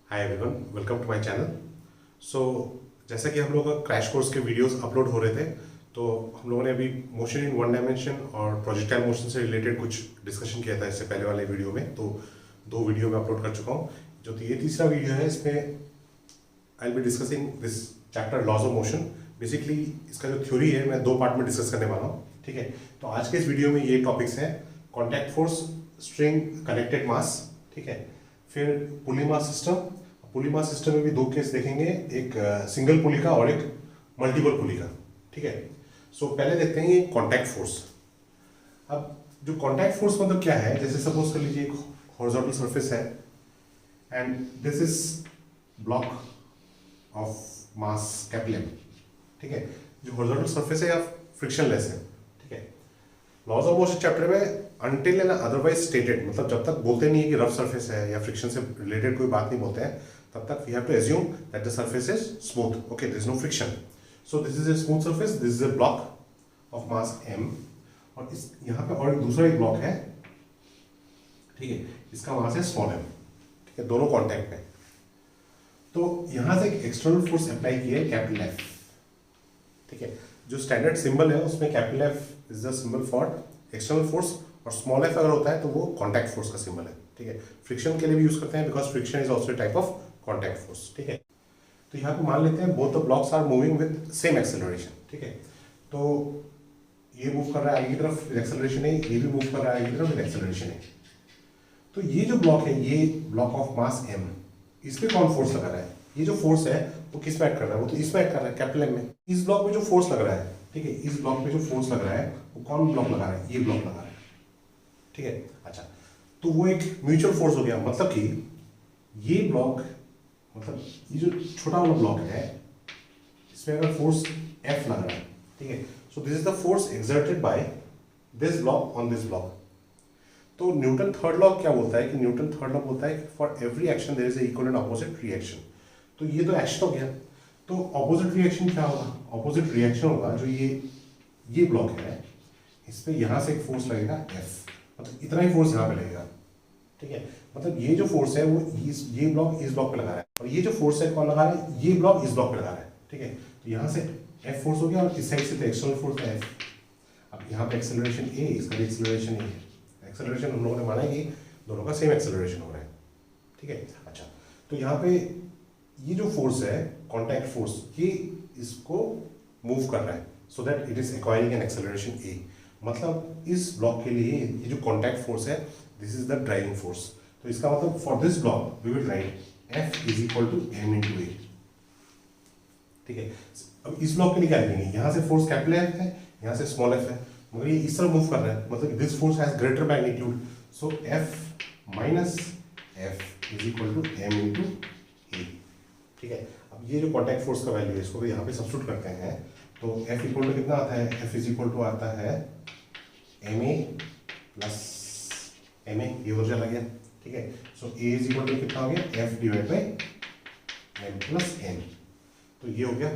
Hi everyone, welcome to my channel. So जैसा कि हम लोग का क्रैश कोर्स के वीडियोस अपलोड हो रहे थे, तो हम लोगों ने अभी मोशन इन वन डायमेंशन और प्रोजेक्टाइल मोशन से रिलेटेड कुछ डिस्कशन किया था इससे पहले वाले वीडियो में। तो दो वीडियो में अपलोड कर चुका हूँ। जो ये तीसरा वीडियो है, इसमें I will be discussing this chapter laws of motion. Basically इसका जो थ्योरी है मैं दो पार्ट में डिस्कस करने वाला हूँ, ठीक है। तो आज के इस वीडियो में ये टॉपिक्स हैं: कॉन्टैक्ट फोर्स, स्ट्रिंग, कनेक्टेड मास, ठीक है। फिर पुली मास सिस्टम। पुली मास सिस्टम में भी दो केस देखेंगे, एक सिंगल पुली का और एक मल्टीपल पुली का, ठीक है। सो पहले देखते हैं ये कॉन्टैक्ट फोर्स। अब जो कॉन्टैक्ट फोर्स मतलब क्या है, जैसे सपोज कर लीजिए एक हॉरिजॉन्टल सरफेस है and this is block of mass capital M, ठीक है। जो हॉरिजॉन्टल सरफेस है या फ्रिक्शनलेस है, ठीक है। लॉज ऑफ मोशन चैप्टर में अनटिल एंड अदरवाइज स्टेटेड, मतलब जब तक बोलते नहीं है कि रफ सरफेस है या फ्रिक्शन से रिलेटेड कोई बात नहीं बोलते हैं, तब तक we have to assume that the surface is smooth. Okay, there is no friction, so this is a smooth surface, this is a block of mass m, और इस यहाँ पे और एक दूसरा एक ब्लॉक है, ठीक है। इसका मास है स्मॉल m, ठीक है। दोनों कॉन्टैक्ट में, तो यहाँ से एक एक्सटर्नल फोर्स अप्लाई की है, कैपिटल F, ठीक है। जो स्टैंडर्ड सिंबल है उसमें capital F is the symbol for external force, और स्मॉल f अगर होता है तो वो कॉन्टैक्ट फोर्स का सिंबल है, ठीक है। फ्रिक्शन के लिए भी यूज करते हैं because friction is also type of contact force, ठीक है। तो यहाँ पे मान लेते हैं both the blocks are moving with same acceleration, ठीक है। तो ये मूव कर रहा है आगे की तरफ विद एक्सेलरेशन है, ये भी मूव कर रहा है आगे की तरफ विद एक्सेलरेशन है। तो ये जो ब्लॉक है, ये ब्लॉक ऑफ मास m, इस पे कौन फोर्स लगा रहा है? ये जो फोर्स है वो किस में एक्ट कर रहा है? वो तो इसमें एक्ट कर रहा है, कैपिटल M में। इस ब्लॉक में जो फोर्स लग रहा है, ठीक है, इस ब्लॉक में जो फोर्स लग रहा है वो कौन ब्लॉक लगा रहा है? ये ब्लॉक लगा रहा है, ठीक है। अच्छा, तो वो एक म्यूचुअल फोर्स हो गया, मतलब कि ये ब्लॉक, मतलब ये जो छोटा वाला ब्लॉक है, इसमें अगर फोर्स F लग रहा है, ठीक है, so this is the force exerted by this block on this block. तो न्यूटन थर्ड लॉ क्या बोलता है कि न्यूटन थर्ड लॉ बोलता है कि for every action there is equal and opposite reaction. तो ये तो एक्शन हो गया, तो ऑपोजिट रिएक्शन क्या होगा? ऑपोजिट रिएक्शन होगा जो ये ब्लॉक है, इस पे यहाँ से एक फोर्स लगेगा F, मतलब इतना ही फोर्स यहाँ पे लगेगा, ठीक है। मतलब ये जो फोर्स है वो ये ब्लॉक इस ब्लॉक पे लगा रहा है, और ये जो फोर्स है कौन लगा रहा है? ये ब्लॉक इस ब्लॉक पे लगा रहा है, ठीक है। तो यहाँ से F फोर्स हो गया, और इस साइड से तो एक्सटर्नल फोर्स है F। अब यहाँ पे एक्सेलरेशन A, इसका भी एक्सेलरेशन A है। एक्सेलरेशन हम लोगों ने माना है कि दोनों का सेम एक्सेलरेशन हो रहा है, ठीक है। अच्छा, तो यहाँ पे ये जो फोर्स है कॉन्टैक्ट फोर्स, ये इसको मूव कर रहा है so that it is acquiring an acceleration A। मतलब इस ब्लॉक के लिए ये जो कॉन्टैक्ट फोर्स है, this is the driving force. तो इसका मतलब for this block we will write F is equal to m into A, ठीक है। अब इस ब्लॉक के लिए क्या लिखेंगे? यहाँ से फोर्स कैपिटल F है, यहाँ से स्मॉल f है, मगर ये इस तरह मूव कर रहा है, मतलब this force has greater magnitude, so F minus F is equal to m into A, ठीक है। अब ये जो कॉन्टैक्ट फोर्स का वैल्यू है, इसको यहाँ पे सब्स्टिट्यूट करते हैं, तो F इक्वल टू कितना आता है? F इज इक्वल टू आता है ma प्लस ma, ये उधर चला गया, ठीक है। सो A इज इक्वल टू कितना हो गया? F divide by m plus n। तो ये हो गया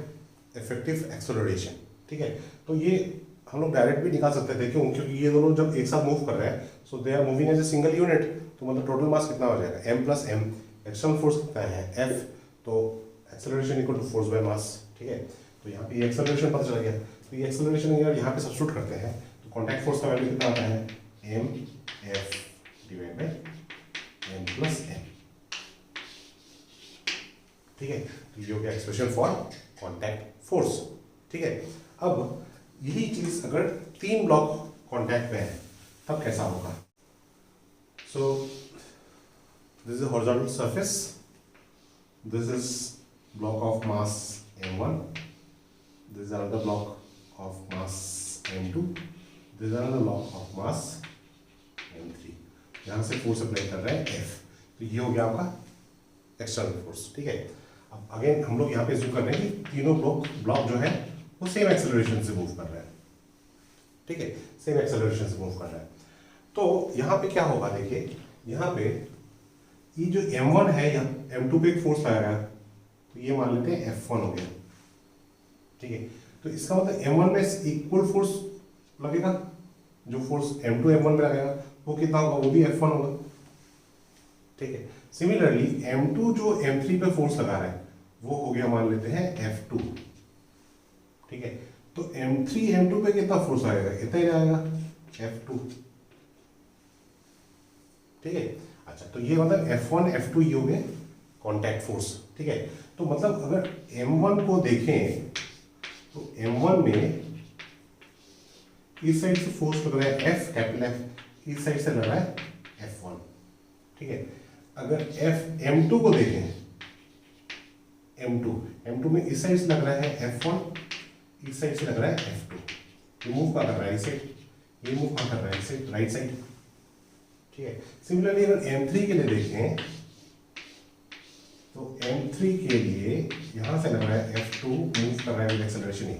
इफेक्टिव एक्सेलरेशन, ठीक है। तो ये हम लोग डायरेक्ट भी निकाल सकते थे, क्यों? क्योंकि ये दोनों जब एक साथ मूव कर रहे हैं, so they are moving as a single unit, तो मतलब टोटल मास कितना हो जाएगा? m plus m। External force कितना है? F, तो acceleration equal to force by mass, ठीक है। तो यहाँ पे ये एक्सेलरेशन पता चला गया, तो ये एक्सेलरेशन अगर यहाँ पे सब्स्टिट्यूट करते हैं तो कॉन्टैक्ट फोर्स का वैल्यू कितना आता है? m F divide by m plus n, ठीक है। तो ये हो गया एक्सप्रेशन फॉर कॉन्टैक्ट फोर्स, ठीक है। अब यही चीज अगर तीन ब्लॉक कॉन्टैक्ट में है तब कैसा होगा? सो this is horizontal surface, this is block of mass m1, this is another block of mass m2, this is another block of mass m3। यहाँ से फोर्स अप्लाई कर रहे हैं F, तो ये हो गया आपका एक्सटर्नल फोर्स, ठीक है। अब अगेन हम लोग यहाँ पे जूम कर रहे हैं कि तीनों ब्लॉक जो है वो सेम एक्सेलरेशन से मूव कर रहा है, ठीक है, सेम एक्सेलरेशन से मूव कर रहा है। तो यहाँ पे क्या होगा? देखिए यहाँ पे ये जो m1 है, यहाँ m2 पे एक फोर्स लगाया, तो ये मान लेते हैं F1 हो गया, ठीक है। तो इसका मतलब m1 में इक्वल फोर्स लगेगा, जो फोर्स m2 m1 में लगेगा वो कितना होगा? वो भी F1 होगा, ठीक है। सिमिलरली M2 जो M3 पे फोर्स लगा रहा है वो हो गया, मान लेते हैं F2, ठीक है। तो M3 M2 पे कितना फोर्स आएगा, इतना ही आएगा, F2, ठीक है। अच्छा, तो ये मतलब F1 F2 ये हो गए कॉन्टैक्ट फोर्स, ठीक है। तो मतलब अगर M1 को देखें तो M1 में इस साइड से फोर्स लग रहा है F, कैपिटल F, इस साइड से लग रहा है F1, ठीक है। अगर M2 को देखें, M2 में इस साइड से लग रहा है F1, इस साइड से लग रहा है F2। ये मूव कहाँ कर रहा है, इस साइड, ये मूव कहाँ कर रहा है, इस साइड, राइट साइड, ठीक है। सिमिलरली अगर M3 के लिए देखें तो M3 के लिए यहां से लग रहा है F2 मूव कर रहा है विद एक्सेलरेशन ही,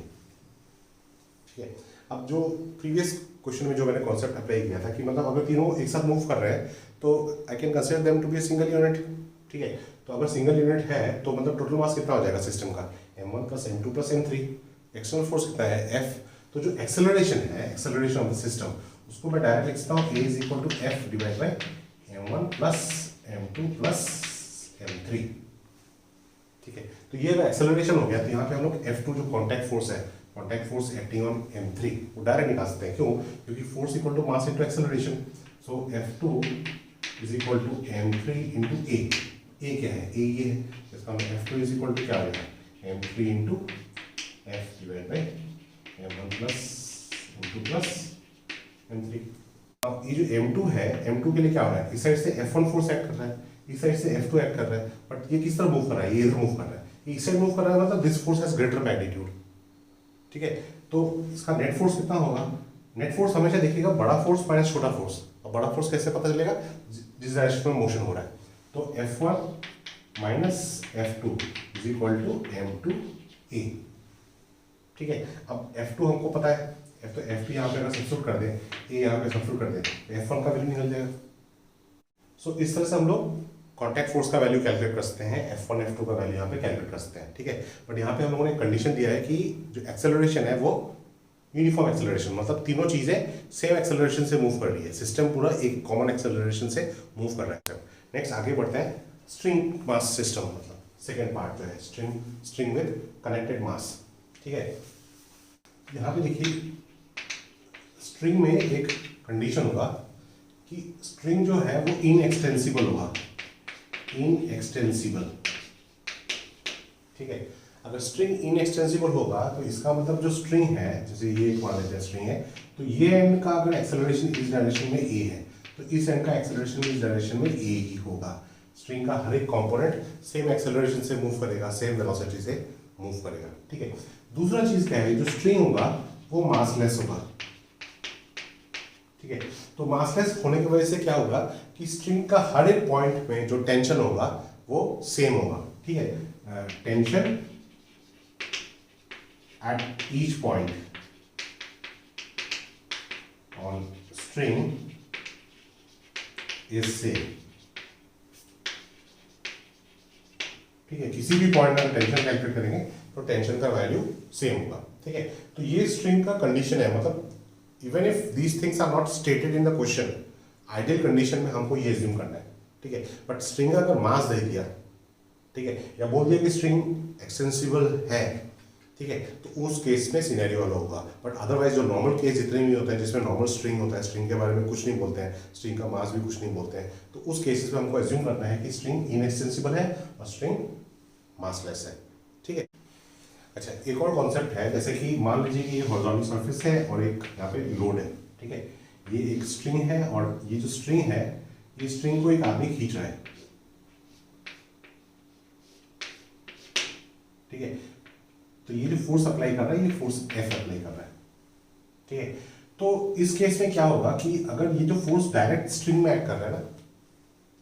ठीक है। अब जो प्रीवियस क्वेश्चन में जो मैंने कॉन्सेप्ट अप्लाई किया था कि मतलब अगर तीनों एक साथ मूव कर रहे हैं तो I can consider them to be a single unit, ठीक है। तो अगर सिंगल यूनिट है तो मतलब टोटल मास कितना हो जाएगा सिस्टम का, M1 plus M2 plus M3। External force कितना है, F। तो जो एक्सेलरेशन है, एक्सेलरेशन ऑफ द सिस्टम, उसको मैं डायरेक्ट लिखता हूँ A is equal to F divide by M1 plus M2 plus M3, ठीक है। तो ये एक्सेलरेशन हो गया। तो यहाँ पे हम लोग F2 जो कॉन्टैक्ट फोर्स है, contact force acting on M3, वो डायरेक्ट निकाल सकते हैं। क्यों? क्योंकि force equal to mass into acceleration. So F2 is equal to M3 into A। A क्या है, A ये है, इसका मतलब F2 इज इक्वल टू क्या आ जाएगा, M3 into F divide by M1 plus M2 plus M3। अब ये जो M2 है, M2 के लिए क्या हो रहा है, इस साइड से F1 फोर्स एक्ट कर रहा है, इस साइड से F2 एक्ट कर रहा है, बट ये किस तरह मूव कर रहा है, ये इधर मूव कर रहा है, ये इस साइड मूव कर रहा है, मतलब this force has greater magnitude, ठीक है। तो इसका नेट फोर्स कितना होगा, नेट फोर्स हमेशा देखिएगा बड़ा फोर्स माइनस छोटा फोर्स। और बड़ा फोर्स कैसे पता चलेगा, जिस डायरेक्शन में मोशन हो रहा है। तो F1 minus F2 is equal to M2A, ठीक है। अब F2 हमको पता है, तो F2 यहाँ पे अगर सब्स्टिट्यूट कर दें, A यहाँ पे सब्स्टिट्यूट कर दें, तो F1 का वैल्यू निकल जाएगा। सो इस तरह से हम लोग कॉन्टैक्ट फोर्स का वैल्यू कैलकुलेट कर सकते हैं, F1 F2 का वैल्यू यहाँ पे कैलकुलेट कर सकते हैं, ठीक है। बट यहाँ पे हम लोगों ने कंडीशन दिया है कि जो एक्सेलरेशन है वो यूनिफॉर्म एक्सेलरेशन, मतलब तीनों चीजें सेम एक्सेलरेशन से मूव कर रही है, सिस्टम पूरा एक कॉमन एक्सेलरेशन से मूव कर रहा है। नेक्स्ट आगे बढ़ते हैं, स्ट्रिंग मास सिस्टम, मतलब सेकेंड पार्ट जो है स्ट्रिंग विद कनेक्टेड मास, ठीक है। यहाँ पे देखिए स्ट्रिंग में एक कंडीशन होगा कि स्ट्रिंग जो है वो इनएक्सटेंसिबल होगा, इनएक्सटेंसिबल, ठीक है। अगर स्ट्रिंग इनएक्सटेंसिबल होगा तो इसका मतलब जो स्ट्रिंग है, जैसे ये मान लेते हैं स्ट्रिंग है, तो ये एंड का अगर एक्सेलरेशन इस डायरेक्शन में a है तो इस एंड का एक्सेलरेशन इस डायरेक्शन में a ही होगा। स्ट्रिंग का हर एक कंपोनेंट सेम एक्सेलरेशन से मूव करेगा, सेम वेलोसिटी से मूव करेगा, ठीक है। दूसरा चीज क्या है, जो स्ट्रिंग होगा वो मासलेस होगा, ठीक है। तो मासलेस होने की वजह से क्या होगा कि स्ट्रिंग का हर एक पॉइंट में जो टेंशन होगा वो सेम होगा, ठीक है। Tension at each point on string is same, ठीक है। किसी भी पॉइंट पर टेंशन कैलकुलेट करेंगे तो टेंशन का वैल्यू सेम होगा, ठीक है। तो ये स्ट्रिंग का कंडीशन है, मतलब even if these things are not stated in the question, ideal condition में हमको ये एज्यूम करना है, ठीक है। बट स्ट्रिंग का अगर मास दे दिया, ठीक है, या बोल दिया कि स्ट्रिंग एक्सटेंसिबल है, ठीक है, तो उस केस में सिनेरियो वाला होगा। बट अदरवाइज जो नॉर्मल केस जितने भी होते हैं जिसमें नॉर्मल स्ट्रिंग होता है, स्ट्रिंग के बारे में कुछ नहीं बोलते हैं, स्ट्रिंग का मास भी कुछ नहीं बोलते हैं, तो उस केसेस में हमको एज्यूम करना है कि स्ट्रिंग इनएक्सटेंसिबल है और स्ट्रिंग मासलेस है, ठीक है। अच्छा, एक और कॉन्सेप्ट है, जैसे कि मान लीजिए कि ये हॉरिजॉन्टल सरफेस है और एक यहाँ पे लोड है, ठीक है। ये एक स्ट्रिंग है और ये जो स्ट्रिंग है, ये स्ट्रिंग को एक आदमी खींच रहा है, ठीक है। तो ये जो फोर्स अप्लाई कर रहा है, ये फोर्स F अप्लाई कर रहा है, ठीक है। तो इस केस में क्या होगा कि अगर ये जो फोर्स डायरेक्ट स्ट्रिंग में एक्ट कर रहा है ना,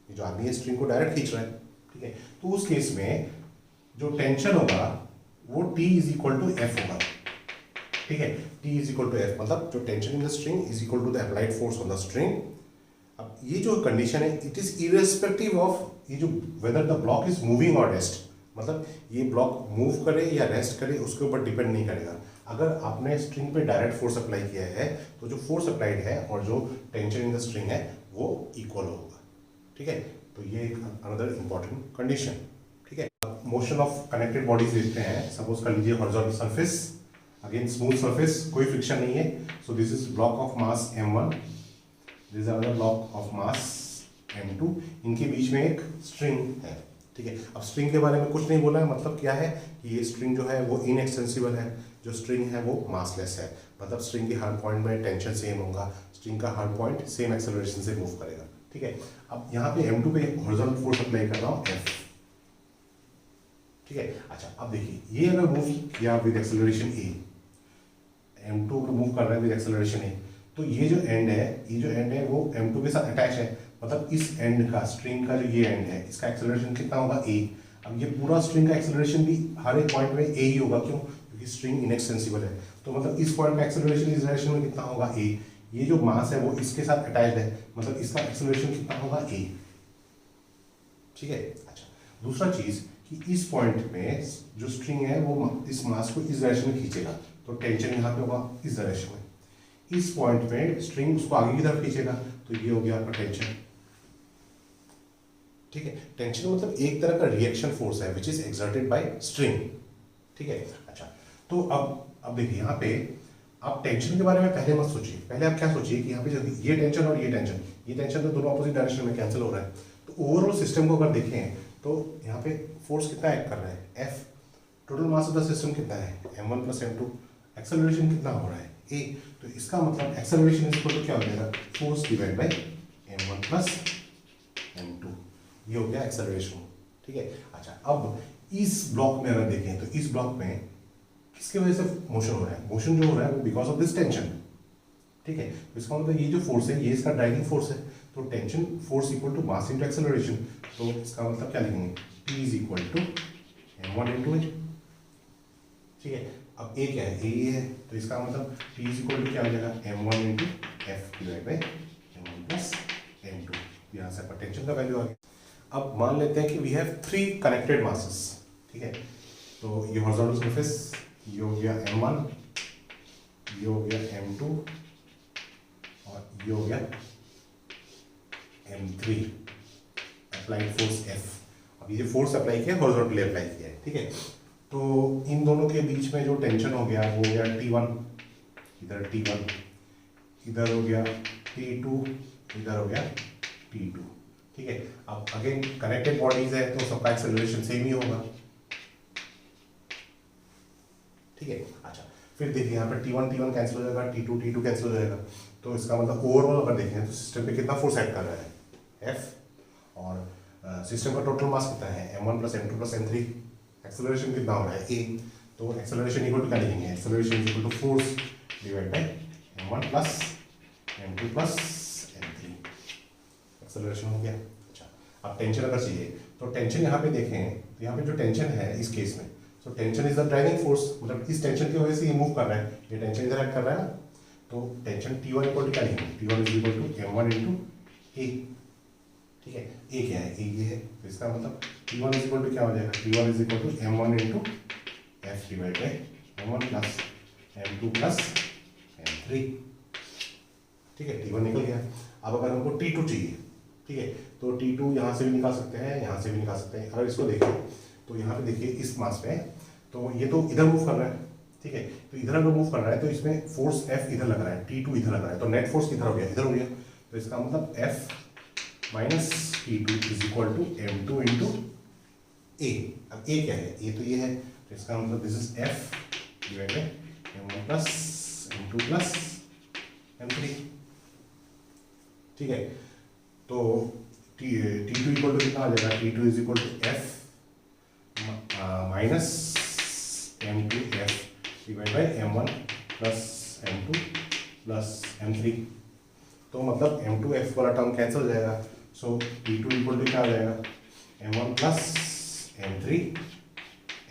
ये जो आदमी है स्ट्रिंग को डायरेक्ट खींच रहा है, ठीक है, तो उस केस में जो टेंशन होगा वो T is equal to F होगा, ठीक है। T is equal to F, मतलब जो tension in the string is equal to the applied force on the string. अब ये जो कंडीशन है, इट इज इररिस्पेक्टिव ऑफ ये जो whether the block is moving और रेस्ट, मतलब ये ब्लॉक मूव करे या रेस्ट करे उसके ऊपर डिपेंड नहीं करेगा। अगर आपने स्ट्रिंग पे डायरेक्ट फोर्स अप्लाई किया है तो जो फोर्स अप्लाइड है और जो टेंशन इन द स्ट्रिंग है वो इक्वल होगा, ठीक है। तो ये एक अनदर इम्पॉर्टेंट कंडीशन, ठीक है। मोशन ऑफ कनेक्टेड बॉडीज देखते हैं। सपोज कर लीजिए horizontal surface, again smooth surface, कोई फ्रिक्शन नहीं है, so this is block of mass m1, this is another block of mass m2, इनके बीच में एक स्ट्रिंग है, ठीक है। अब स्ट्रिंग के बारे में कुछ नहीं बोला है, मतलब क्या है कि ये स्ट्रिंग जो है वो इनएक्सटेंसिबल है, जो स्ट्रिंग है वो मासलेस है, मतलब स्ट्रिंग के हर पॉइंट में टेंशन सेम होगा, स्ट्रिंग का हर पॉइंट सेम एक्सेलरेशन से मूव करेगा, ठीक है। अब यहाँ पे m2 पे हॉरिजॉन्टल फोर्स अप्लाई कर रहा हूँ F, ठीक है। अच्छा अब देखिए, ये अगर मूव किया with acceleration a, m2 move कर रहा है विद एक्सेलरेशन a, तो ये जो एंड है वो m2 के साथ अटैच है, मतलब इस एंड का, स्ट्रिंग का जो ये एंड है, इसका एक्सेलरेशन कितना होगा a। अब ये पूरा स्ट्रिंग का एक्सेलरेशन भी हर एक पॉइंट में a ही होगा, क्यों? क्योंकि स्ट्रिंग इनएक्सटेंसिबल है, तो मतलब इस पॉइंट का एक्सेलरेशन इस डायरेक्शन में कितना होगा a। ये जो मास है वो इसके साथ अटैच्ड है, मतलब इसका एक्सेलरेशन कितना होगा a, ठीक है। अच्छा दूसरा चीज कि इस पॉइंट में जो स्ट्रिंग है वो इस मास को इस डायरेक्शन में खींचेगा, तो टेंशन यहाँ पे होगा इस डायरेक्शन में, इस पॉइंट पे स्ट्रिंग उसको आगे की तरफ खींचेगा, तो ये हो गया आपका टेंशन, ठीक है। टेंशन मतलब एक तरह का रिएक्शन फोर्स है which is exerted by string, ठीक है। अच्छा तो अब देखिए यहाँ पे आप टेंशन के बारे में पहले मत सोचिए, पहले आप क्या सोचिए कि यहाँ पे जो ये टेंशन और ये टेंशन तो दोनों ऑपोजिट डायरेक्शन में कैंसिल हो रहा है, तो ओवरऑल सिस्टम को अगर देखें तो यहाँ पे फोर्स कितना एक्ट कर रहा है F, total mass of the system कितना है m1 प्लस m2, एक्सेलरेशन कितना हो रहा है a, तो इसका मतलब एक्सेलरेशन इज इक्वल टू क्या हो जाएगा, force divide by m1 plus m2, ये हो गया एक्सेलरेशन, ठीक है। अच्छा अब इस ब्लॉक में अगर देखें तो इस ब्लॉक में किसकी वजह से मोशन हो रहा है, मोशन जो हो रहा है वो बिकॉज ऑफ दिस टेंशन, ठीक है। तो इसका मतलब ये जो फोर्स है ये इसका ड्राइविंग फोर्स है, तो tension force equal to mass into acceleration, तो इसका मतलब क्या लिखेंगे, T is equal to m1 into a, ठीक है। अब a क्या है, a ये है, तो इसका मतलब T इज इक्वल टू क्या हो जाएगा m1 into f divide by m1 plus m2, यहाँ से आपका टेंशन का वैल्यू आ गया। अब मान लेते हैं कि वी हैव 3 कनेक्टेड मासेस, ठीक है। तो ये हॉरिजॉन्टल सरफेस, ये हो गया m1, ये हो गया m2 और ये हो गया m3, अप्लाइड फोर्स F। अब ये फोर्स अप्लाई किया हॉरिजॉन्टली अप्लाई किया है, ठीक है। तो इन दोनों के बीच में जो टेंशन हो गया वो हो गया T1, इधर T1, इधर हो गया T2, इधर हो गया T2, ठीक है। अब अगेन कनेक्टेड बॉडीज है तो सबका एक्सेलरेशन सेम ही होगा, ठीक है। अच्छा फिर देखिए यहाँ पर T1 कैंसिल हो जाएगा, T2 कैंसिल हो जाएगा, तो इसका मतलब ओवरऑल अगर देखें तो सिस्टम पे कितना फोर्स एक्ट कर रहा है F, और सिस्टम का टोटल मास कितना है m1 plus m2 plus m3, acceleration कितना हो रहा है a, तो एक्सेलरेशन इक्वल टू क्या लिखेंगे, acceleration is equal to force divide by m1 plus m2 plus m3, acceleration हो गया। अच्छा अब टेंशन अगर चाहिए तो टेंशन यहाँ पे देखें तो यहाँ पे जो टेंशन है इस केस में, so tension is the driving force, मतलब इस टेंशन की वजह से ये मूव कर रहा है, ये टेंशन इधर एक्ट कर रहा है ना, तो टेंशन T1 इक्वल टू क्या लिखेंगे, T1 is equal to m1 into a, ठीक है। a क्या है, a ये है, तो इसका मतलब T1 इज इक्वल टू क्या हो जाएगा, T1 is equal to m1 into f divide by m1 plus m2 plus m3, ठीक है। T1 निकल गया। अब अगर हमको T2 चाहिए, ठीक है, तो T2 यहाँ से भी निकाल सकते हैं, यहाँ से भी निकाल सकते हैं। अगर इसको देखें तो यहाँ पे देखिए इस मास पे, तो ये तो इधर मूव कर रहा है, ठीक है, तो इधर अगर मूव कर रहा है तो इसमें फोर्स F इधर लग रहा है, T2 इधर लग रहा है, तो नेट फोर्स किधर हो गया, इधर हो गया, तो इसका मतलब F minus T2 is equal to m2 into a। अब a क्या है, a तो ये है, तो इसका मतलब this is F divide by m1 plus m2 plus m3, ठीक है। तो T2 इक्वल टू कितना आ जाएगा, T2 is equal to F minus m2 F divide by m1 plus m2 plus m3, तो मतलब m2 F वाला टर्म कैंसिल हो जाएगा, सो T2 इक्वल टू क्या आ जाएगा, m1 plus m3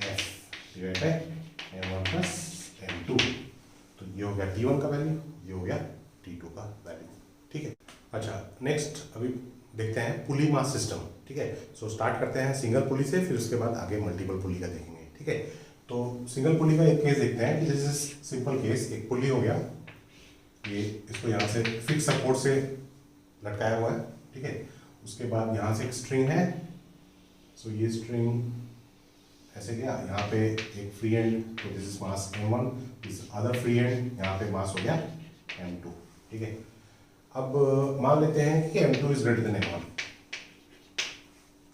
F divide by m1 plus m2, तो ये हो गया T1 का वैल्यू, ये हो गया T2 का वैल्यू, ठीक है। अच्छा नेक्स्ट अभी देखते हैं पुली मास सिस्टम, ठीक है। सो स्टार्ट करते हैं सिंगल पुली से, फिर उसके बाद आगे मल्टीपल पुली का देखेंगे, ठीक है। तो सिंगल पुली का एक केस देखते हैं कि दिस इज सिंपल केस, एक पुली हो गया, ये इसको यहाँ से फिक्स सपोर्ट से लटकाया हुआ है, ठीक है, उसके बाद यहाँ से एक स्ट्रिंग है, सो ये स्ट्रिंग ऐसे गया, यहाँ पे एक फ्री एंड, तो this is mass m1, this other free and, यहाँ पे मास हो गया m2, ठीक है। अब मान लेते हैं कि m2 is greater than m1,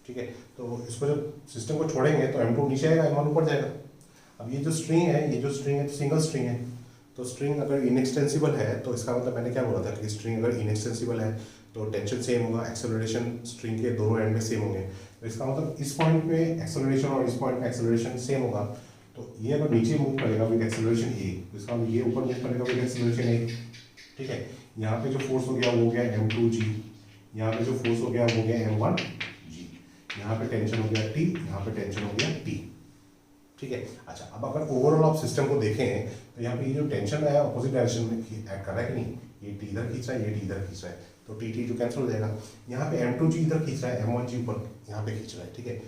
ठीक है। तो इसको जब सिस्टम को छोड़ेंगे तो m2 नीचे आएगा, m1 ऊपर जाएगा। अब ये जो स्ट्रिंग है तो सिंगल स्ट्रिंग है, तो स्ट्रिंग अगर इनएक्सटेंसिबल है तो इसका मतलब मैंने क्या बोला था कि स्ट्रिंग अगर इनएक्सटेंसिबल है तो टेंशन सेम होगा, एक्सेलरेशन स्ट्रिंग के दोनों एंड में सेम होंगे। तो इसका मतलब इस पॉइंट पे एक्सेलरेशन और इस पॉइंट पे एक्सेलरेशन सेम होगा। तो ये अगर नीचे मूव करेगा विद एक्सेलरेशन ए, तो इसका मतलब ये ऊपर मूव करेगा विद एक्सेलरेशन ए, ठीक है। यहाँ पे जो फोर्स हो गया वो हो गया m2g, यहाँ पे जो फोर्स हो गया वो हो गया m1g, यहाँ पे टेंशन हो गया T, यहाँ पे टेंशन हो गया T, ठीक है। अच्छा, अब अगर ओवरऑल आप सिस्टम को देखें तो यहाँ पे ये जो टेंशन है अपोजिट डायरेक्शन में एक्ट कर रहा है कि नहीं, ये T इधर खींच रहा है, ये T इधर खींच रहा है, तो T जो कैंसिल हो जाएगा। यहाँ पे m2g इधर खींच रहा है, m1g ऊपर यहाँ पे खींच रहा है, ठीक है।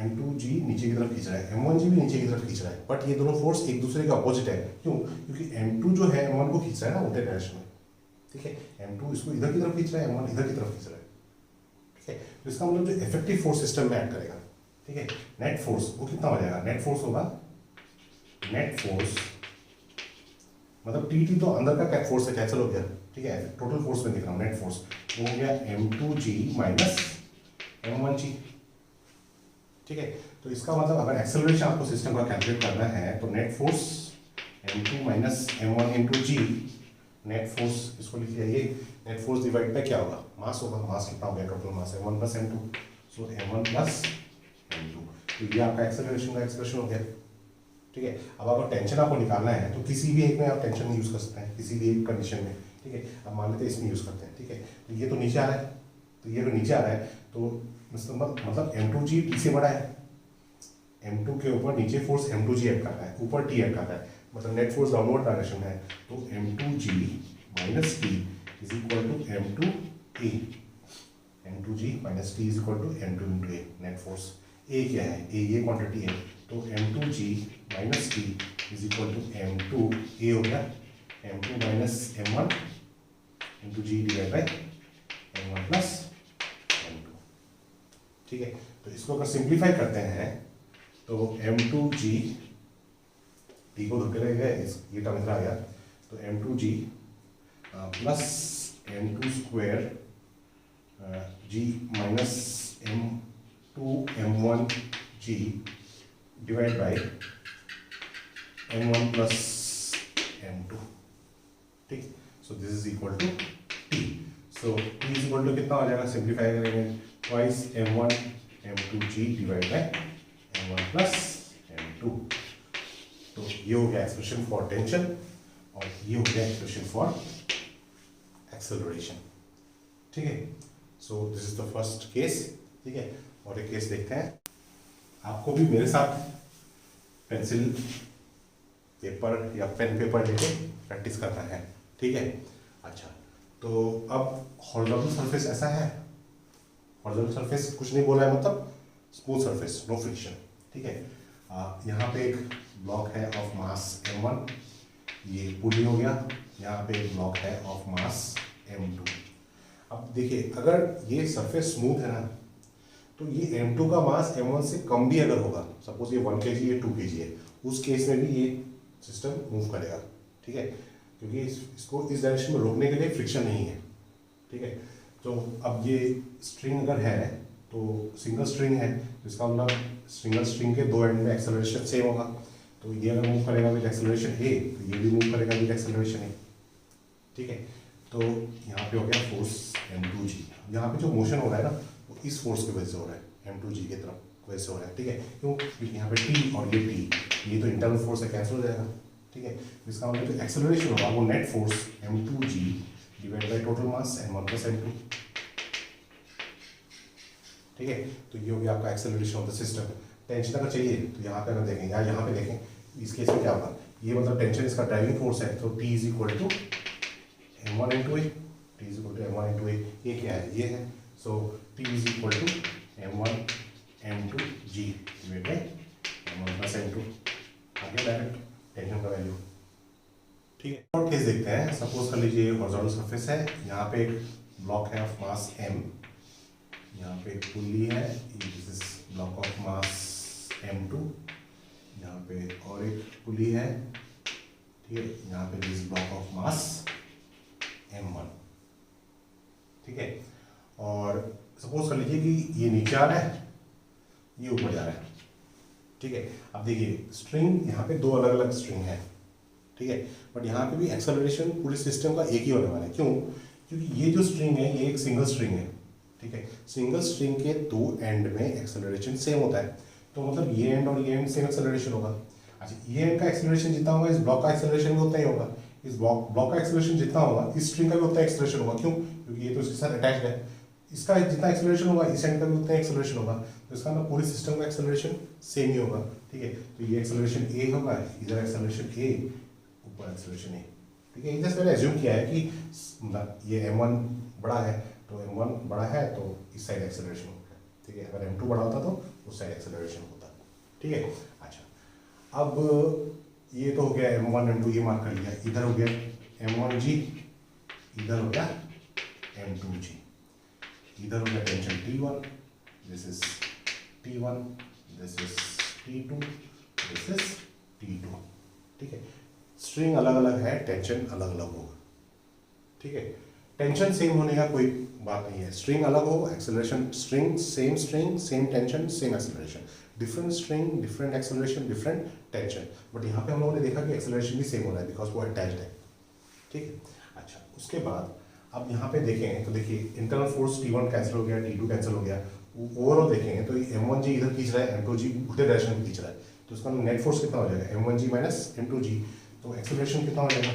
m2g नीचे की तरफ खींच रहा है, m1g भी नीचे की तरफ खींच रहा है, बट ये दोनों फोर्स एक दूसरे के अपोजिट है। क्यों? क्योंकि m2 जो है m1 को खींच रहा है ना उल्टे डायरेक्शन में, ठीक है। m2 इसको इधर की तरफ खींच रहा है, m1 इधर की तरफ खींच रहा है, ठीक है। तो इसका मतलब जो इफेक्टिव फोर्स सिस्टम में एक्ट करेगा, ठीक है, नेट फोर्स वो कितना हो जाएगा, नेट फोर्स होगा, नेट फोर्स मतलब टी तो अंदर का क्या फोर्स है, कैंसिल हो गया, ठीक है। टोटल फोर्स में दिख रहा हूँ, नेट फोर्स वो हो गया m2g माइनस m1g, ठीक है। तो इसका मतलब अगर एक्सेलरेशन आपको सिस्टम का कैलकुलेट करना है तो net force m2 minus m1 into g, net force इसको लिख लिया, ये नेट फोर्स डिवाइड बाय क्या होगा, मास होगा। मास कितना हो गया, total mass m1 plus m2, सो m1 प्लस m2, तो ये आपका एक्सेलरेशन का एक्सप्रेशन हो गया, ठीक है। अब अगर टेंशन आपको निकालना है तो किसी भी एक में आप टेंशन यूज कर सकते हैं, किसी भी एक कंडीशन में, ठीक है। अब मान लेते हैं इसमें यूज करते हैं, ठीक है। तो ये तो नीचे आ रहा है, तो ये अगर नीचे आ रहा है तो मतलब m2g T से बड़ा है, m2 के ऊपर नीचे फोर्स m2g ऐड कर रहा है, ऊपर T ऐड कर रहा है, मतलब नेट फोर्स डाउनवर्ड डायरेक्शन में है, तो m2g minus T is equal to m2a, m2g minus T is equal to m2 into a, net force a क्या है, a ये क्वांटिटी है, तो m2g minus T is equal to m2a हो गया, m2 minus m1 into g divide by m1 plus m2, ठीक है। तो इसको अगर सिंप्लीफाई करते हैं तो m2g, t को धक्के लगे गए, ये टर्म इधर आ गया, तो m2g plus m2 square g minus m2 m1g divide by m1 plus m2, ठीक। So this is equal to t, so t is equal to कितना हो जाएगा, सिंप्लीफाई करेंगे twice m1 m2g divide by m1 plus m2, तो ये हो गया expression for tension और ये हो गया एक्सप्रेशन फॉर एक्सेलरेशन, ठीक है। So this is the first case, ठीक है। और एक केस देखते हैं, आपको भी मेरे साथ पेंसिल पेपर या पेन पेपर लेके प्रैक्टिस करना है, ठीक है। अच्छा, तो अब हॉरिजॉन्टल सरफेस ऐसा है, हॉरिजॉन्टल सरफेस कुछ नहीं बोला है, मतलब स्मूथ सरफेस, नो फ्रिक्शन, ठीक है। यहाँ पे एक ब्लॉक है ऑफ मास m1, ये पुली हो गया, यहाँ पे एक ब्लॉक है ऑफ मास m2। अब देखिए, अगर ये सरफेस स्मूथ है ना, तो ये m2 का मास m1 से कम भी अगर होगा, सपोज ये 1 kg है, 2 kg है, उस केस में भी ये सिस्टम मूव करेगा, ठीक है, क्योंकि इसको इस डायरेक्शन में रोकने के लिए फ्रिक्शन नहीं है, ठीक है। तो अब ये स्ट्रिंग अगर है तो सिंगल स्ट्रिंग है, तो इसका मतलब सिंगल स्ट्रिंग के दो एंड में एक्सेलरेशन सेम होगा, तो ये अगर मूव करेगा विद एक्सेलरेशन ए तो ये भी मूव करेगा विद एक्सेलरेशन ए, ठीक है। तो यहाँ पे हो गया फोर्स m2g, यहाँ पे जो मोशन हो रहा है ना वो इस फोर्स की वजह से हो रहा है, m2g की तरफ वजह से हो रहा है, ठीक है। क्यों? क्योंकि यहाँ पे t और ये t, ये तो इंटरनल फोर्स है, कैंसिल हो जाएगा, ठीक है। इसका मतलब जो एक्सेलरेशन होगा वो net force m2g divide by total mass m1 plus m2, ठीक है। तो ये हो गया आपका acceleration of the system. Tension अगर चाहिए तो यहाँ पे अगर देखें या यहाँ पे देखें, इस केस में क्या होगा, ये मतलब टेंशन इसका ड्राइविंग फोर्स है, तो T is equal to m1 into a, T is equal to m1 into a, ये क्या है, ये है, so T is equal to m1 m2 g divide by m1 plus m2, आ गया डायरेक्ट टेंशन का वैल्यू, ठीक है। और केस देखते हैं, सपोज कर लीजिए हॉरिजॉन्टल सरफेस है, यहाँ पे एक ब्लॉक है ऑफ मास m, यहाँ पे एक पुली है, this is block of mass m2, यहाँ पे और एक पुली है, ठीक है, यहाँ पे this block of mass m1, ठीक है। और सपोज कर लीजिए कि ये नीचे आ रहा है, ये ऊपर जा रहा है, ठीक है। अब देखिए स्ट्रिंग यहाँ पे दो अलग अलग स्ट्रिंग है, ठीक है, बट यहाँ पे भी एक्सेलरेशन पूरे सिस्टम का एक ही होने वाला है। क्यों? क्योंकि ये जो स्ट्रिंग है ये एक सिंगल स्ट्रिंग है, ठीक है। सिंगल स्ट्रिंग के दो एंड में एक्सेलरेशन सेम होता है, तो मतलब ये एंड और ये एंड सेम एक्सेलरेशन होगा। अच्छा, ये एंड का एक्सेलरेशन जितना होगा इस ब्लॉक का एक्सेलरेशन भी उतना ही होगा, इस ब्लॉक का एक्सेलरेशन जितना होगा इस स्ट्रिंग का भी उतना एक्सेलरेशन होगा। क्यों? क्योंकि ये तो इसके साथ अटैच्ड है, इसका जितना एक्सेलरेशन होगा इस एंड का भी उतना एक्सेलरेशन होगा, तो इसका मतलब पूरी सिस्टम का एक्सेलरेशन सेम ही होगा, ठीक है। तो ये एक्सेलरेशन ए होगा, इधर एक्सेलरेशन ए, ऊपर एक्सेलरेशन ए, ठीक है। जैसे मैंने एज्यूम किया है कि ये m1 बड़ा है, तो m1 बड़ा है तो इस साइड एक्सेलरेशन होगा, ठीक है। अगर m2 बड़ा होता तो उस साइड एक्सेलरेशन होता, ठीक है। अच्छा, अब ये तो हो गया m1 m2, ये मार्क कर लिया, इधर हो गया m1g, इधर हो गया m2g, इधर हो गया tension T1, this is T1, this is T2, this is T2, ठीक है। स्ट्रिंग अलग अलग है, टेंशन अलग अलग होगा, ठीक है। टेंशन सेम होने का कोई बात नहीं है, स्ट्रिंग अलग हो, acceleration string same tension same acceleration, different string different acceleration different tension, but यहाँ पे हम लोगों ने देखा कि एक्सेलरेशन भी सेम हो रहा है बिकॉज वो अटैच्ड है, ठीक है। अच्छा, उसके बाद अब यहाँ पे देखें तो देखिए इंटरनल फोर्स T1 कैंसिल हो गया, T2 कैंसिल हो गया, ओवरऑल देखेंगे तो m1g इधर खींच रहा है, m2g उल्टे डायरेक्शन में खींच रहा है, तो इसका नेट फोर्स कितना हो जाएगा m1g माइनस m2g, तो एक्सेलरेशन कितना हो जाएगा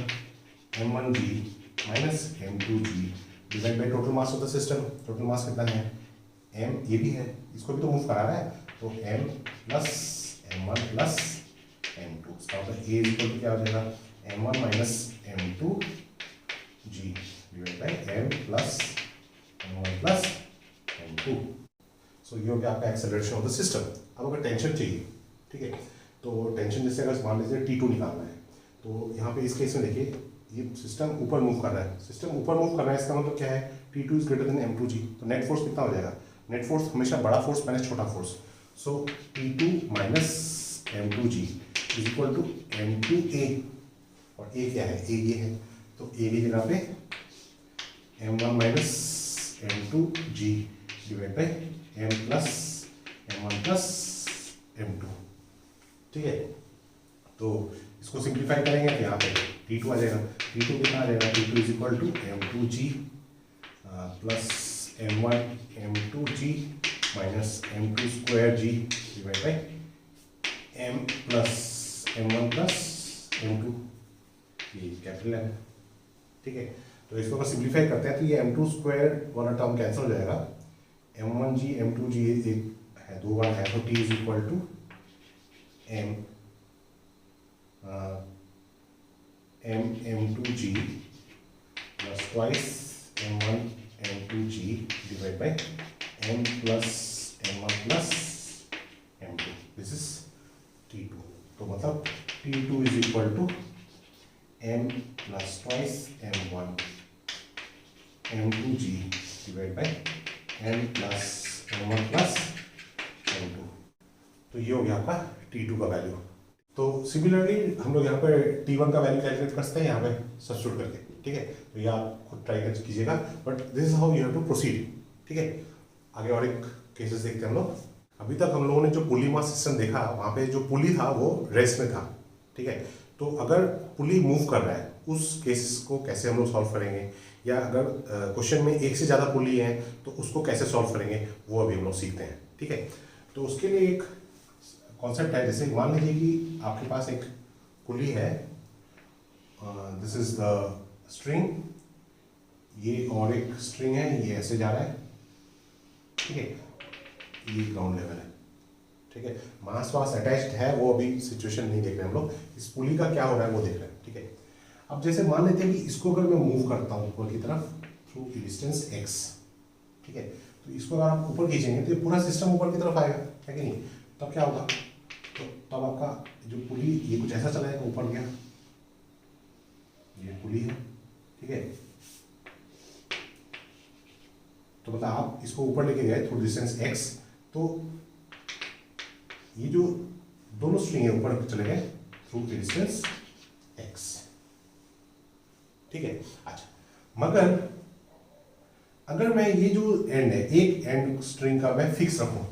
m1g minus m2g divide by total mass of the system. Total mass कितना है m, ये भी है, इसको भी तो मूव करा रहा है, तो m plus m1 plus m2, इसका मतलब a इक्वल टू क्या हो जाएगा m1 minus m2g divide by m plus m1 plus m2। सो ये हो गया आपका एक्सेलरेशन ऑफ द सिस्टम। अब अगर टेंशन चाहिए, ठीक है, तो टेंशन जैसे अगर मान लीजिए T2 निकालना है, तो यहाँ पे इस केस में देखिए ये सिस्टम ऊपर मूव कर रहा है, सिस्टम ऊपर मूव कर रहा है, इसका मतलब क्या है T2 is greater than m2g, तो नेट फोर्स कितना हो जाएगा, नेट फोर्स हमेशा बड़ा फोर्स माइनस छोटा force, so T2 minus m2g is equal to m2a, और a क्या है, a ये है, तो a की जगह पे m1 minus m2g divide by m plus m1 plus m2, ठीक है। तो इसको सिंप्लीफाई करेंगे तो यहाँ पे T2 आ जाएगा, T2 कितना आ जाएगा, T2 is equal to m2g plus m1 m2g minus m2 square g divide by m plus m1 plus m2, ये कैपिटल है, ठीक है। तो इसको अगर सिंप्लीफाई करते हैं तो ये m2 स्क्वायर वाला टर्म कैंसिल हो जाएगा, m1g m2g एक है, दो बार है, तो t is equal to m m2g plus twice m1 m2g divide by m plus m1 plus m2, this is T2। तो मतलब T2 is equal to m plus twice m1 m2g divide by m plus m1 plus m2, तो ये हो गया आपका T2 का value. तो similarly हम लोग यहाँ पे T1 का वैल्यू कैलकुलेट करते हैं यहाँ पे सब्स्टिट्यूट करके, ठीक है। तो ये आप खुद ट्राई कर कीजिएगा, but this is how you have to proceed, ठीक है। आगे और एक केसेस देखते हैं हम लोग। अभी तक हम लोगों ने जो पुली मास सिस्टम देखा, वहाँ पे जो पुली था वो रेस्ट में था, ठीक है। तो अगर पुली मूव कर रहा है उस केस को कैसे हम लोग सॉल्व करेंगे, या अगर क्वेश्चन में एक से ज़्यादा पुली है तो उसको कैसे सॉल्व करेंगे, वो अभी हम लोग सीखते हैं, ठीक है। तो उसके लिए एक कॉन्सेप्ट है, जैसे मान लीजिए कि आपके पास एक पुली है, दिस इज द स्ट्रिंग, ये और एक स्ट्रिंग है, ये ऐसे जा रहा है, ठीक है, ये ग्राउंड लेवल है, ठीक है। मास वास अटैच्ड है, वो अभी सिचुएशन नहीं देख रहे हम लोग, इस पुली का क्या हो रहा है वो देख रहे हैं, ठीक है। अब जैसे मान लेते हैं कि इसको अगर मैं मूव करता हूँ ऊपर की तरफ थ्रू डिस्टेंस x, ठीक है, तो इसको अगर आप ऊपर खींचेंगे तो ये पूरा सिस्टम ऊपर की तरफ आएगा, है कि नहीं। तब क्या होगा, तो तब आपका जो पुली ये कुछ ऐसा चला जाएगा, ऊपर गया, ये पुली है, ठीक है। तो मतलब आप इसको ऊपर लेके गए थ्रू डिस्टेंस x, तो ये जो दोनों स्ट्रिंग है ऊपर चले गए थ्रू डिस्टेंस x। ठीक है। अच्छा, मगर अगर मैं ये जो एंड है, एक एंड स्ट्रिंग का मैं फिक्स रखूं,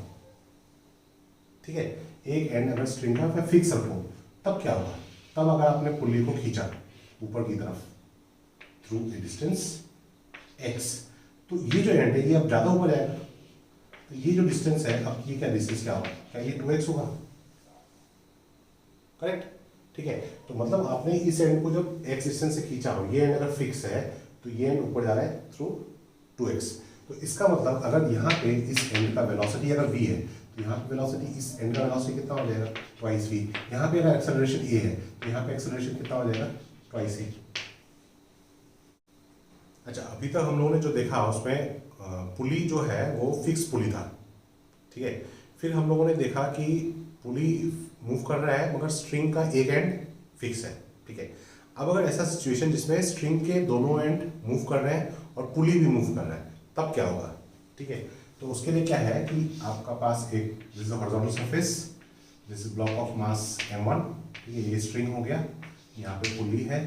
ठीक है, एक एंड अगर स्ट्रिंग का मैं फिक्स रखूं, तब क्या होगा? तब अगर आपने पुल्ली को खींचा ऊपर की तरफ थ्रू ए डिस्टेंस x, तो ये जो एंड है ये अब ज्यादा ऊपर जाएगा, तो ये जो डिस्टेंस है, अब ये क्या डिस्टेंस क्या होगा? क्या ये 2x होगा? करेक्ट। ठीक है, तो मतलब आपने इस एंड को जब x डिस्टेंस से खींचा हो, ये एंड अगर फिक्स है तो ये एंड ऊपर जा रहा है थ्रू 2x। तो इसका मतलब अगर यहाँ पे इस एंड का वेलोसिटी अगर v है, तो यहाँ पे वेलोसिटी, इस एंड का वेलोसिटी कितना हो जाएगा? Twice v। यहाँ पे अगर एक्सेलरेशन a है तो यहाँ पे एक्सेलरेशन कितना हो जाएगा? Twice a। अच्छा, अभी तक हम लोगों ने जो देखा उसमें पुली जो है वो फिक्स पुली था, ठीक है। फिर हम लोगों ने देखा कि पुली मूव कर रहा है मगर स्ट्रिंग का एक एंड फिक्स है, ठीक है। अब अगर ऐसा सिचुएशन जिसमें स्ट्रिंग के दोनों एंड मूव कर रहे हैं और पुली भी मूव कर रहा है, तब क्या होगा? ठीक है, तो उसके लिए क्या है कि आपका पास एक this is horizontal surface, this is block of mass m1, ठीक है, ये स्ट्रिंग हो गया, यहाँ पे पुली है,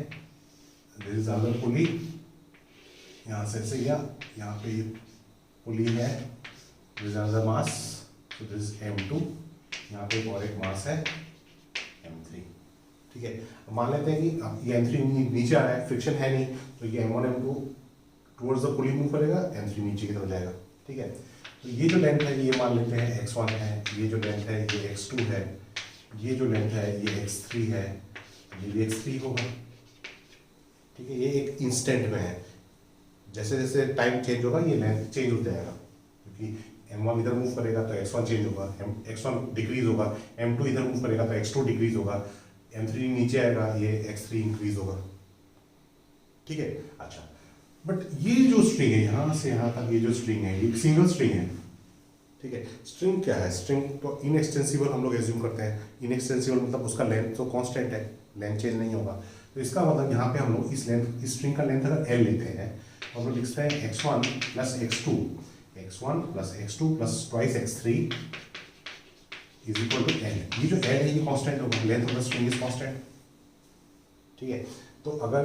दिस इज अनदर पुली, यहाँ से ऐसे गया, यहाँ पे ये पुली है, this is another mass, so this is m2, यहाँ पे और एक मास है m3, ठीक है। मान लेते हैं कि ये m3 नीचे आ रहा है, फ्रिक्शन है नहीं, तो ये m1 m2 towards the pulley move करेगा, m3 नीचे की तरफ जाएगा, ठीक है। तो ये जो लेंथ है ये मान लेते हैं x1 है, ये जो लेंथ है ये x2 है, ये जो लेंथ है ये x3 है, ये भी x3 होगा, ठीक है। ये एक इंस्टेंट में है, जैसे जैसे टाइम चेंज होगा ये लेंथ चेंज हो जाएगा, क्योंकि m1 इधर मूव करेगा तो x1 चेंज होगा, x1 डिक्रीज होगा, m2 इधर मूव करेगा तो x2 डिक्रीज होगा, m3 नीचे आएगा, ये x3 इंक्रीज होगा, ठीक है। अच्छा, बट ये जो स्ट्रिंग है यहाँ से यहाँ तक, ये जो स्ट्रिंग है ये सिंगल स्ट्रिंग है, ठीक है। स्ट्रिंग क्या है? स्ट्रिंग तो इनएक्सटेंसिबल हम लोग एज्यूम करते हैं, इनएक्सटेंसिबल मतलब उसका लेंथ तो कांस्टेंट है, लेंथ चेंज नहीं होगा। तो इसका मतलब यहाँ पे हम लोग इस लेंथ, इस स्ट्रिंग का लेंथ अगर l लेते हैं, हम लोग लिखते हैं x1 plus x2, x1 plus x2 plus twice x3 is equal to l। ये जो l है ये कांस्टेंट होगा, length of the string is constant, ठीक है। तो अगर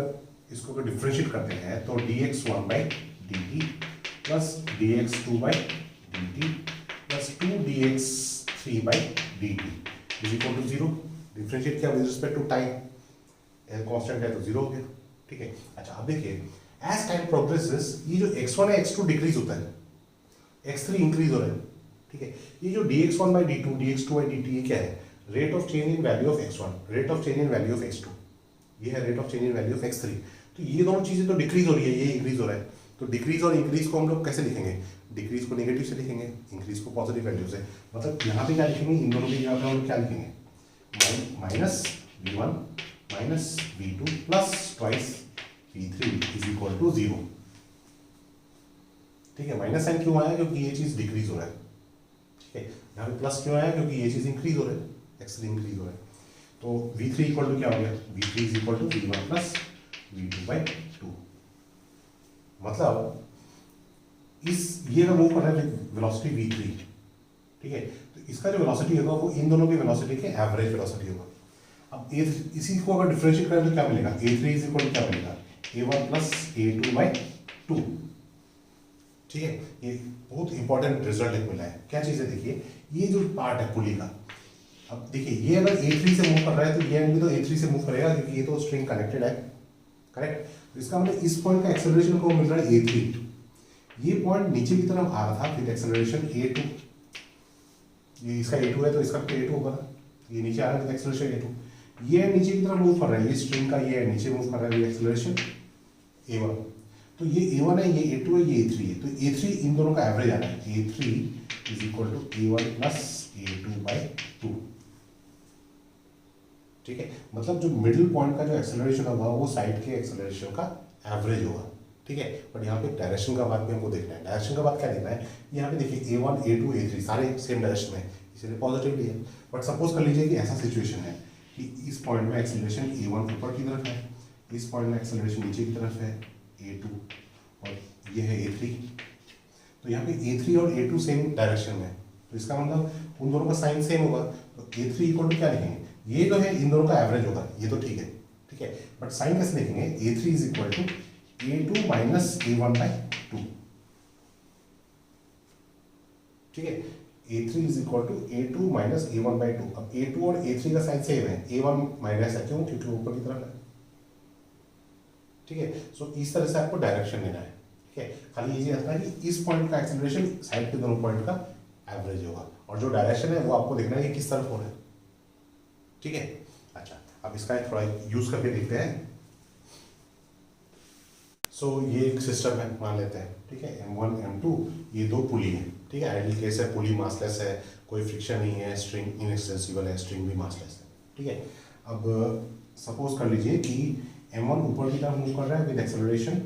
इसको अगर डिफरेंशिएट करते हैं तो dx1 by dt plus dx2 by dt plus 2dx3 by dt is equal to 0। Differentiate किया with respect to time, l constant है तो 0 हो गया, ठीक है। अच्छा, अब देखिए एज टाइम प्रोग्रेसेस ये जो x1 है x2 डिक्रीज होता है, x3 इंक्रीज हो रहा है, ठीक है। ये जो dx1 by d2 dx2 by dt ये क्या है? Rate of change in value of x1, rate of change in value of x2, ये है rate of change in value of x3। तो ये दोनों चीजें तो डिक्रीज हो रही है, ये इंक्रीज हो रहा है, तो डिक्रीज और इंक्रीज को हम लोग कैसे लिखेंगे? डिक्रीज को नेगेटिव से लिखेंगे, इंक्रीज को पॉजिटिव वैल्यू से। मतलब यहाँ पे क्या लिखेंगे? इन दोनों की जगह पे हम लोग क्या लिखेंगे? Minus v1 minus v2 plus twice v3 is equal to 0, ठीक है। माइनस साइन क्यों आया? क्योंकि ये चीज डिक्रीज हो रहा है, ठीक है। यहाँ पे प्लस क्यों आया? क्योंकि ये चीज इंक्रीज हो रहा है, x3 इंक्रीज हो रहा है। तो v3 इक्वल टू क्या हो गया? v3 is equal to v1 plus v2 by 2। मतलब इस ये का मूव कर रहा है वेलोसिटी v3, ठीक है। तो इसका जो वेलोसिटी होगा वो इन दोनों की वेलोसिटी के एवरेज वेलोसिटी होगा। अब इसी को अगर डिफरेंशिएट करें तो क्या मिलेगा? a3 इज इक्वल टू क्या मिलेगा? a1 प्लस a2 बाई 2, ठीक है। ये बहुत इंपॉर्टेंट रिजल्ट एक मिला है। क्या चीज़ है? देखिए ये जो पार्ट है पुली का, अब देखिए ये अगर a3 से मूव कर रहा है तो ये भी तो a3 से मूव करेगा, क्योंकि ये तो स्ट्रिंग कनेक्टेड है, करेक्ट। तो इसका मतलब इस पॉइंट का एक्सेलरेशन को मिल रहा है a3, ये पॉइंट नीचे की तरफ आ रहा था फिर एक्सेलरेशन a2, ये इसका a2 है तो इसका a2 होगा, ये नीचे आ रहा है तो एक्सेलरेशन a2, ये नीचे की तरफ मूव कर रहा है, ये स्ट्रिंग का ये नीचे मूव कर रहा है, ये एक्सेलरेशन a1। तो ये a1 है, ये a2 है, ये a3 है, तो a3 इन दोनों का एवरेज आ रहा है, a3 is equal to a1 plus a2 by 2, ठीक है। मतलब जो मिडिल पॉइंट का जो एक्सेलरेशन होगा वो साइड के एक्सेलरेशन का एवरेज होगा, ठीक है। बट यहाँ पे डायरेक्शन का बात भी हमको देखना है। डायरेक्शन का बात क्या देखना है? यहाँ पे देखिए a1 a2 a3 सारे सेम डायरेक्शन में, इसलिए पॉजिटिवली है। बट सपोज कर लीजिए कि ऐसा सिचुएशन है कि इस पॉइंट में एक्सेलरेशन a1 ऊपर की तरफ है, इस पॉइंट में एक्सेलरेशन नीचे की तरफ है a2, और ये है a3। तो यहाँ पे A3 और A2 सेम डायरेक्शन में, तो इसका मतलब उन दोनों का साइन सेम होगा, तो A3 इक्वल टू क्या लिखेंगे, ये जो है इन दोनों का एवरेज होगा, ये तो ठीक है, ठीक है, बट साइन कैसे लिखेंगे, A3 is equal to A2 minus A1/2, ठीक है, A3 is equal to A2 minus A1/2। अब A2 और A3 का साइन सेम है, A1 माइनस है, क्यों, क्योंकि ऊपर की तरफ है, ठीक है। सो इस तरह से आपको डायरेक्शन लेना है, ठीक है, खाली ये रखना है कि इस पॉइंट का एक्सेलरेशन साइड के दोनों पॉइंट का एवरेज होगा, और जो डायरेक्शन है वो आपको देखना है कि किस तरफ हो रहा है, ठीक है। अच्छा, अब इसका थोड़ा यूज करके देखते हैं। सो ये एक सिस्टम है, मान लेते हैं, ठीक है, M1 M2 ये दो पुली है, ठीक है, आइडियल केस है, पुली मासलेस है, कोई फ्रिक्शन नहीं है, स्ट्रिंग इनएक्सटेंसिबल है, स्ट्रिंग भी मासलेस है, ठीक है। अब सपोज कर लीजिए कि M1 ऊपर की तरफ मूव कर रहा है विद एक्सेलरेशन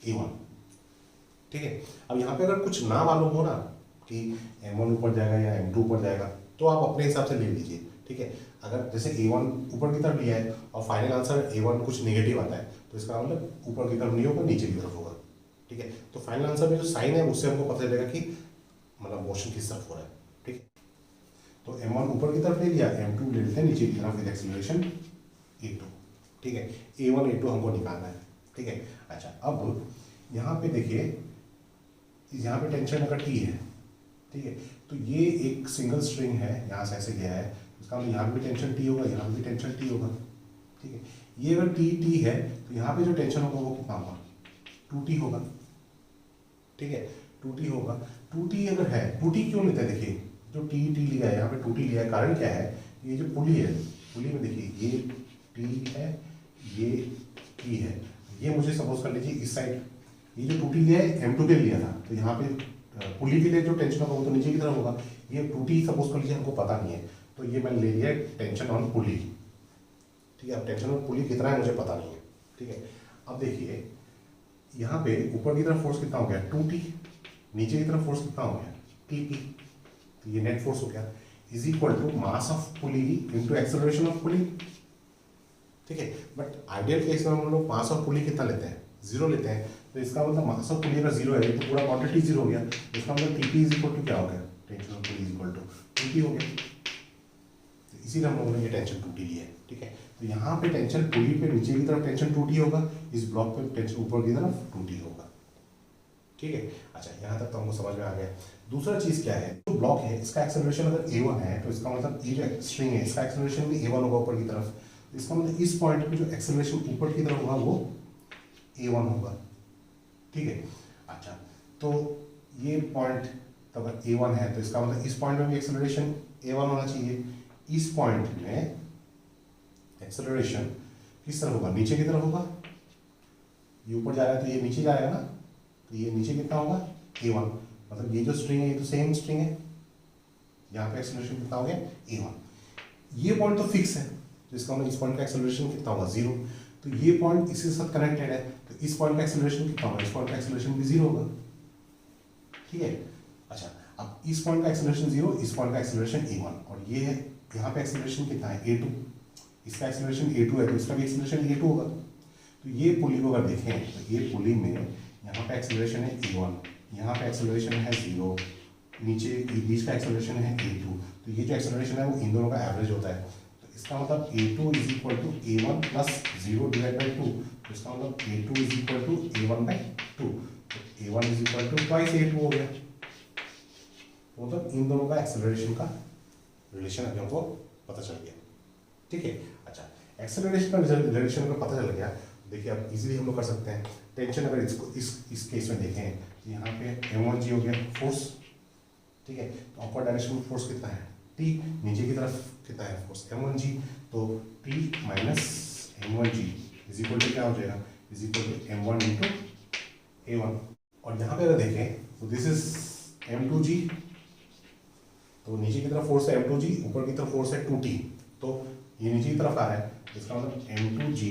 A1, ठीक है। अब यहाँ पे अगर कुछ ना मालूम हो ना कि M1 ऊपर जाएगा या M2 ऊपर जाएगा, तो आप अपने हिसाब से ले लीजिए, ठीक है। अगर जैसे A1 ऊपर की तरफ लिया है और फाइनल आंसर A1 कुछ नेगेटिव आता है, तो इसका मतलब ऊपर की तरफ नहीं होगा, नीचे की तरफ होगा, ठीक है। तो फाइनल आंसर में जो साइन है उससे हमको पता चलेगा कि मतलब मोशन किस तरफ हो रहा है, ठीक है। तो M1 ऊपर की तरफ ले लिया, M2 ले लेते हैं नीचे की तरफ विद एक्सेलरेशन A2, ठीक है। A1 A2 हमको निकालना है, ठीक है। अच्छा, अब यहाँ पे देखिए, यहाँ पे टेंशन अगर T है, ठीक है, तो ये एक सिंगल स्ट्रिंग है, यहाँ से ऐसे गया है, इसका मतलब यहाँ पे भी टेंशन T होगा, यहाँ पे भी टेंशन T होगा, ठीक है। ये अगर T है तो यहाँ पे जो टेंशन होगा वो कितना होगा, 2T होगा, ठीक है, 2T होगा। 2T अगर है, 2T क्यों लेते हैं, देखिए जो T लिया है, यहाँ पे 2T लिया है, कारण क्या है, ये जो पुली है, पुली में देखिए ये T है, ये T है, ये मुझे सपोज कर लीजिए इस साइड, ये जो 2T लिया है M2 के लिया था, तो यहाँ पे पुली के लिए जो टेंशन होगा वो तो नीचे की तरफ होगा, ये 2T सपोज कर लीजिए हमको पता नहीं है, तो ये मैंने ले लिया टेंशन ऑन पुली, ठीक है। अब टेंशन ऑन पुली कितना है मुझे पता नहीं है, ठीक है। अब देखिए यहाँ पे ऊपर की तरफ फोर्स कितना हो गया, 2T, नीचे की तरफ फोर्स कितना हो गया, TP, तो ये नेट फोर्स हो गया, is equal to mass of pulley into acceleration of pulley, ठीक है। बट आइडियल केस में हम लोग मास ऑफ पुली कितना लेते हैं, 0 लेते हैं, तो इसका मतलब मास ऑफ पुली अगर 0 है तो पूरा क्वांटिटी 0 हो गया, इसका मतलब TP इज इक्वल टू क्या हो गया, tension of pulley is equal to 2T हो गया, तो इसीलिए हम लोगों ने ये टेंशन 2T लिया है, ठीक है। तो यहाँ पे टेंशन पुली पे नीचे की तरफ टेंशन 2T होगा, इस ब्लॉक पे टेंशन ऊपर की तरफ 2T होगा, ठीक है। अच्छा, यहाँ तक तो हमको समझ में आ गया। दूसरा चीज क्या है, जो ब्लॉक है इसका एक्सेलरेशन अगर A1 है, तो इसका मतलब ये जो स्ट्रिंग है इसका एक्सेलरेशन भी A1 होगा ऊपर की तरफ, तो इसका मतलब इस पॉइंट पे जो एक्सेलरेशन ऊपर की तरफ होगा वो A1 होगा, ठीक है। अच्छा, तो ये पॉइंट तो अगर A1 है, तो इसका मतलब इस पॉइंट में भी एक्सेलरेशन A1 होना चाहिए, इस पॉइंट में एक्सेलरेशन किस तरफ होगा, नीचे की तरफ होगा, ये ऊपर जा रहा है तो ये नीचे जाएगा ना, तो ये नीचे कितना होगा, A1, मतलब ये जो स्ट्रिंग है ये तो सेम स्ट्रिंग है, यहाँ पे एक्सेलरेशन कितना हो गया, A1। ये पॉइंट तो फिक्स है, तो इसका मतलब इस पॉइंट का एक्सेलरेशन कितना होगा, 0, तो ये पॉइंट इसके साथ कनेक्टेड है, तो इस पॉइंट का एक्सेलरेशन कितना होगा, इस पॉइंट का एक्सेलरेशन भी 0 होगा, ठीक है। अच्छा, अब इस पॉइंट का एक्सेलरेशन 0, इस पॉइंट का एक्सेलरेशन A1, और ये है यहाँ पे एक्सेलरेशन कितना है, A2, इसका एक्सेलरेशन A2 है, तो इसका भी एक्सेलरेशन A2 होगा। तो ये पुली को अगर देखें तो ये पुली में यहाँ पे एक्सेलरेशन है A1, यहाँ पे एक्सेलरेशन है 0, नीचे बीच का एक्सेलरेशन है A2, तो ये जो एक्सेलरेशन है वो इन दोनों का एवरेज होता है, तो इसका मतलब A2 is equal to A1 plus 0 divide by 2, तो इसका मतलब A2 is equal to A1/2, तो A1 is equal to twice A2 हो गया, मतलब इन दोनों का एक्सेलरेशन का रिलेशन अभी हमको पता चल गया, ठीक है। अच्छा, एक्सेलरेशन का रिलेशन का पता चल गया, देखिए अब इजीली हम लोग कर सकते हैं। टेंशन अगर इसको इस केस में देखें तो यहाँ पे M1G हो गया फोर्स, ठीक है, तो अपवर डायरेक्शन में फोर्स कितना है, T, नीचे की तरफ कितना है फोर्स M1G, तो T minus M1G is equal to क्या हो जाएगा, is equal to M1 into A1, और यहाँ पे अगर देखें तो दिस इज M2G, तो नीचे की तरफ फोर्स है M2G, ऊपर की तरफ फोर्स है 2T, तो ये नीचे की तरफ आ रहा है, इसका मतलब M2G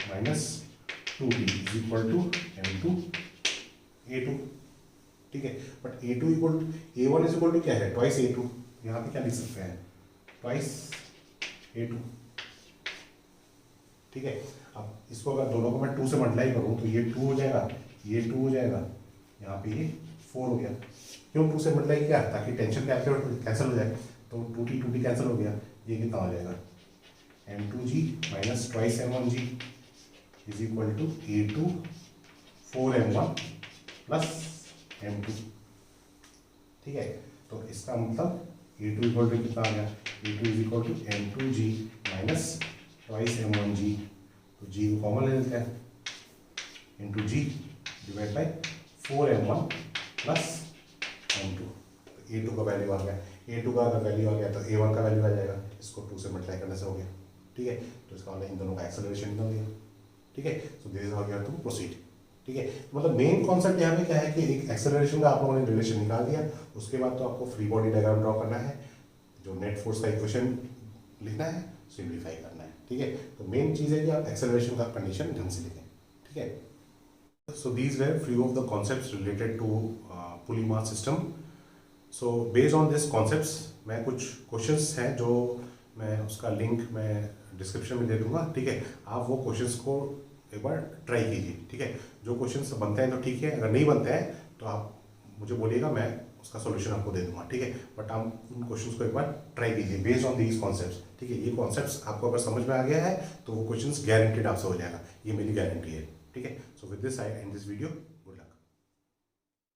minus 2T is equal to M2A2, ठीक है। But A2 equal to A1 is equal to क्या है, ट्वाइस A2, यहाँ पे क्या लिख सकते हैं, ट्वाइस A2, ठीक है। अब इसको अगर दोनों को मैं 2 से मल्टीप्लाई करूँ तो ये 2 हो जाएगा, ये 2 हो जाएगा, यहाँ पे ये 4 हो गया। क्यों 2 से मल्टीप्लाई किया? ताकि टेंशन कैंसिल हो जाए, तो 2t कैंसिल हो गया। ये कितना हो जाएगा? m2g minus twice m1g is equal to a2 4m1 plus m2। ठीक है, तो इसका मतलब a2 इक्वल टू कितना आ गया? a2 is equal to m2g minus twice m1g, तो g को कॉमन ले लेते हैं, into g divide by 4m1 plus m2। a2 का वैल्यू आ गया, a2 का अगर वैल्यू आ गया तो a1 का वैल्यू आ जाएगा, इसको 2 से मल्टीप्लाई करने से हो गया। ठीक है, तो इसका मतलब इन दोनों का एक्सेलरेशन निकल गया। ठीक है, so this is how you have to proceed. ठीक है, मतलब मेन कॉन्सेप्ट यहाँ पे क्या है कि एक एक्सेलरेशन का आप लोगों ने रिलेशन निकाल दिया, उसके बाद तो आपको फ्री बॉडी डायग्राम ड्रॉ करना है, जो नेट फोर्स का इक्वेशन लिखना है, सिंप्लीफाई करना है। ठीक है, तो मेन चीज़ है कि आप एक्सेलरेशन का कंडीशन ढंग से लिखें। ठीक है, so these were few of the concepts related to pulley mass system. So based on these concepts मैं कुछ क्वेश्चंस हैं जो मैं उसका लिंक मैं डिस्क्रिप्शन में दे दूंगा। ठीक है, आप वो क्वेश्चंस को एक बार ट्राई कीजिए। ठीक है, जो क्वेश्चंस बनते हैं तो ठीक है, अगर नहीं बनते हैं तो आप मुझे बोलिएगा, मैं उसका सॉल्यूशन आपको दे दूंगा। ठीक है, बट आप उन क्वेश्चंस को एक बार ट्राई कीजिए बेस्ड ऑन दीज कॉन्सेप्ट्स। ठीक है, ये कॉन्सेप्ट्स आपको अगर समझ में आ गया है तो वो क्वेश्चंस गारंटेड आपसे हो जाएगा, ये मेरी गारंटी है। ठीक है, so with this I end this video.